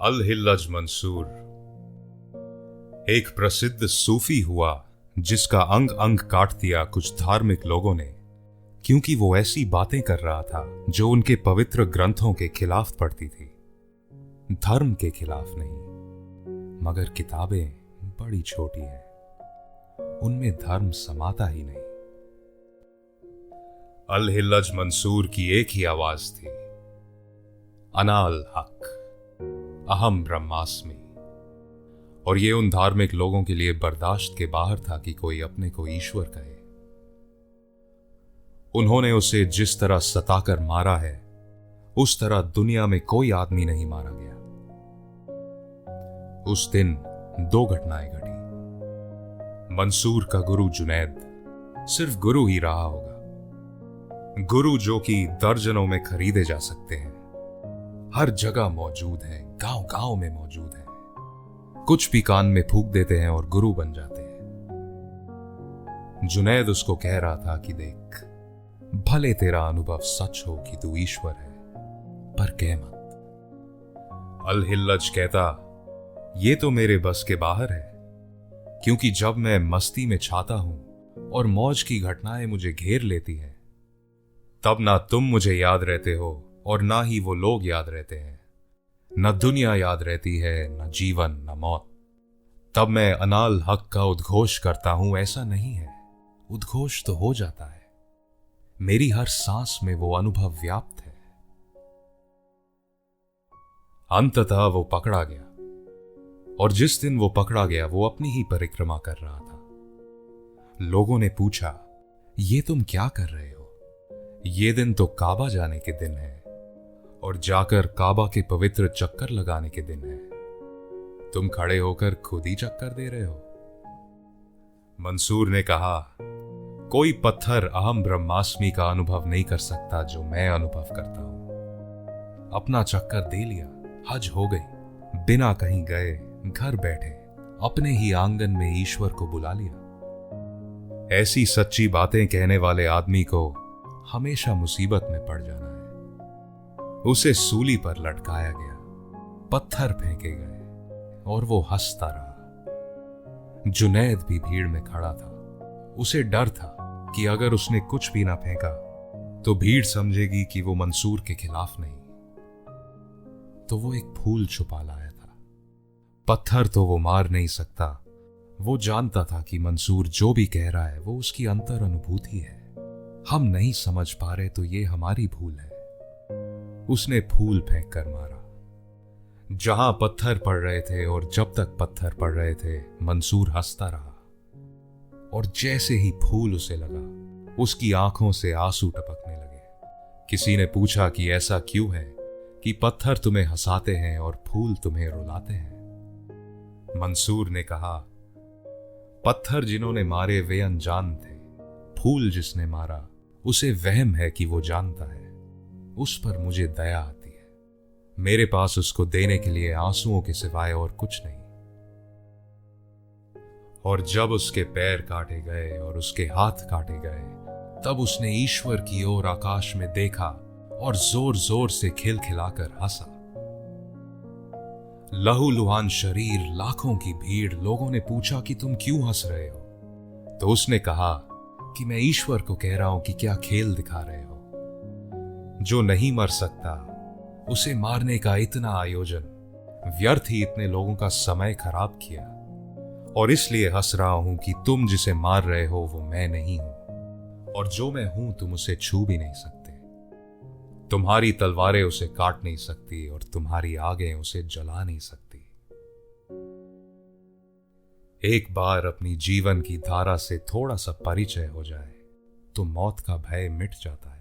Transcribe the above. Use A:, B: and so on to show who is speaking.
A: अल-हिल्लज मंसूर एक प्रसिद्ध सूफी हुआ जिसका अंग अंग काट दिया कुछ धार्मिक लोगों ने, क्योंकि वो ऐसी बातें कर रहा था जो उनके पवित्र ग्रंथों के खिलाफ पड़ती थी। धर्म के खिलाफ नहीं, मगर किताबें बड़ी छोटी हैं, उनमें धर्म समाता ही नहीं। अल-हिल्लज मंसूर की एक ही आवाज थी, अना अल हक, अहम ब्रह्मास्मि। और ये उन धार्मिक लोगों के लिए बर्दाश्त के बाहर था कि कोई अपने को ईश्वर कहे। उन्होंने उसे जिस तरह सताकर मारा है, उस तरह दुनिया में कोई आदमी नहीं मारा गया। उस दिन दो घटनाएं घटी। मंसूर का गुरु जुनैद सिर्फ गुरु ही रहा होगा, गुरु जो कि दर्जनों में खरीदे जा सकते हैं, हर जगह मौजूद है, गांव गांव में मौजूद है। कुछ भी कान में फूंक देते हैं और गुरु बन जाते हैं। जुनैद उसको कह रहा था कि देख, भले तेरा अनुभव सच हो कि तू ईश्वर है, पर कह मत। अल-हिल्लज कहता, ये तो मेरे बस के बाहर है, क्योंकि जब मैं मस्ती में छाता हूं और मौज की घटनाएं मुझे घेर लेती हैं, तब ना तुम मुझे याद रहते हो और ना ही वो लोग याद रहते हैं। न दुनिया याद रहती है, न जीवन, न मौत। तब मैं अनाल हक का उद्घोष करता हूं, ऐसा नहीं है। उद्घोष तो हो जाता है, मेरी हर सांस में वो अनुभव व्याप्त है। अंततः वो पकड़ा गया, और जिस दिन वो पकड़ा गया वो अपनी ही परिक्रमा कर रहा था। लोगों ने पूछा, ये तुम क्या कर रहे हो? ये दिन तो काबा जाने के दिन है और जाकर काबा के पवित्र चक्कर लगाने के दिन है। तुम खड़े होकर खुद ही चक्कर दे रहे हो। मंसूर ने कहा, कोई पत्थर अहम ब्रह्मास्मि का अनुभव नहीं कर सकता जो मैं अनुभव करता हूं। अपना चक्कर दे लिया, हज हो गई, बिना कहीं गए, घर बैठे अपने ही आंगन में ईश्वर को बुला लिया। ऐसी सच्ची बातें कहने वाले आदमी को हमेशा मुसीबत में पड़ जाना है। उसे सूली पर लटकाया गया, पत्थर फेंके गए और वो हंसता रहा। जुनैद भी भीड़ में खड़ा था। उसे डर था कि अगर उसने कुछ भी ना फेंका तो भीड़ समझेगी कि वो मंसूर के खिलाफ नहीं। तो वो एक फूल छुपा लाया था। पत्थर तो वो मार नहीं सकता। वो जानता था कि मंसूर जो भी कह रहा है वो उसकी अंतर अनुभूति है। हम नहीं समझ पा रहे तो ये हमारी भूल है। उसने फूल फेंक कर मारा। जहां पत्थर पड़ रहे थे और जब तक पत्थर पड़ रहे थे, मंसूर हंसता रहा। और जैसे ही फूल उसे लगा, उसकी आंखों से आंसू टपकने लगे। किसी ने पूछा कि ऐसा क्यों है कि पत्थर तुम्हें हंसाते हैं और फूल तुम्हें रुलाते हैं? मंसूर ने कहा, पत्थर जिन्होंने मारे वे अनजान थे, फूल जिसने मारा उसे वहम है कि वो जानता है। उस पर मुझे दया आती है। मेरे पास उसको देने के लिए आंसुओं के सिवाय और कुछ नहीं। और जब उसके पैर काटे गए और उसके हाथ काटे गए, तब उसने ईश्वर की ओर आकाश में देखा और जोर जोर से खिलखिलाकर हंसा। लहूलुहान शरीर, लाखों की भीड़। लोगों ने पूछा कि तुम क्यों हंस रहे हो? तो उसने कहा कि मैं ईश्वर को कह रहा हूं कि क्या खेल दिखा रहे हो। जो नहीं मर सकता उसे मारने का इतना आयोजन, व्यर्थ ही इतने लोगों का समय खराब किया। और इसलिए हंस रहा हूं कि तुम जिसे मार रहे हो वो मैं नहीं हूं, और जो मैं हूं तुम उसे छू भी नहीं सकते। तुम्हारी तलवारें उसे काट नहीं सकती और तुम्हारी आगें उसे जला नहीं सकती। एक बार अपनी जीवन की धारा से थोड़ा सा परिचय हो जाए तो मौत का भय मिट जाता है।